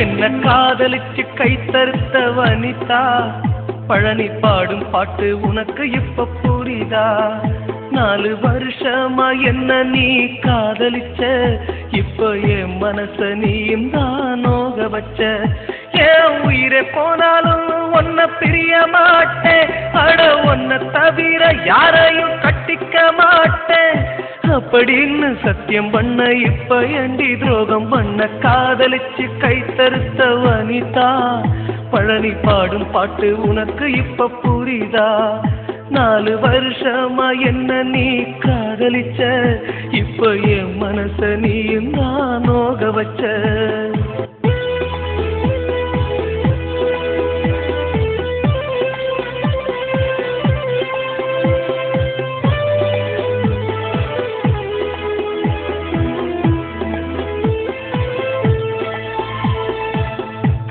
என்ன காதலிச்சு கை தருத்த வனிதா பழனி பாடும் பாட்டு உனக்கு இப்ப புரிதா 4 வருஷமா என்ன நீ காதலிச்ச இப்ப என் மனச நீயும் தான் நோக வச்ச என் உயிரை போனாலும் உன்னை பிரிய மாட்டேன் அட உன்னை தவிர யாரையும் கட்டிக்க மாட்டேன் அப்படின்னு சத்தியம் பண்ண இப்ப ஏண்டி துரோகம் பண்ண காதலிச்சு கை தருத்த வனிதா பழனி பாடும் பாட்டு உனக்கு இப்ப புரிதா 4 வருஷமா என்ன நீ காதலிச்ச இப்ப என் மனச நீயும் தான் நோக வச்ச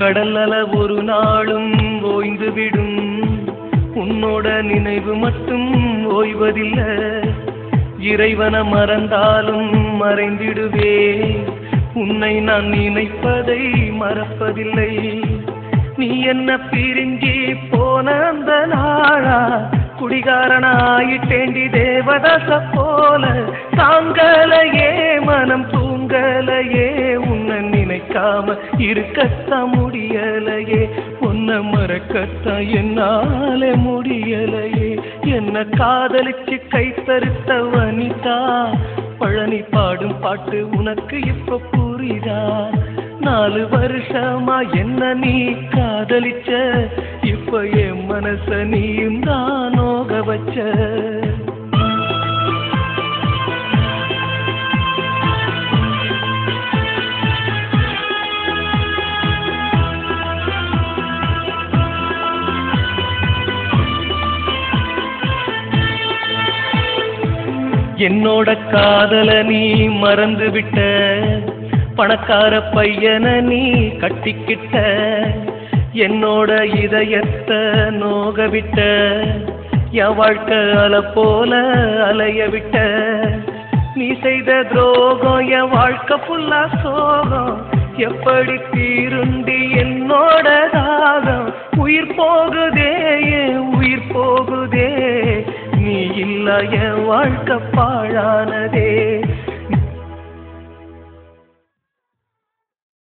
கடல் அல ஒரு நாளும் ஓய்ந்து விடும் உன்னோட நினைவு மட்டும் ஓய்வதில்லை இறைவனை மறந்தாலும் மறைந்திடுவே உன்னை நான் நினைப்பதை மறப்பதில்லை நீ என்ன பிரிஞ்சி போன அந்த நாளா குடிகாரனாயிட்டேண்டி தேவதாச போல தாங்கலையே மனம் தூங்கலையே உன்னை நினைக்காம இருக்கத்தான் முடியலையே உன்னை மறக்கத்தான் என்னால முடியலையே என்ன காதலிச்சு கை தருத்த வனிதா பழனி பாடும் பாட்டு உனக்கு இப்ப புரிதா 4 வருஷமா என்ன நீ காதலிச்ச இப்ப என் மனச நீயும் தான் நோக வச்ச என்னோட காதல நீ மறந்து விட்ட பணக்கார பையனை நீ கட்டிக்கிட்ட என்னோட இதயத்தை நோக விட்ட என் வாழ்க்கை அலை போல அலைய விட்ட நீ செய்த துரோகம் என் வாழ்க்கை ஃபுல்லா சோகம் எப்படி தீருண்டி என்னோட தாகம் உயிர் போகுதே என் உயிர் போகுதே நீ இல்ல என் வாழ்க்கை பாழானதே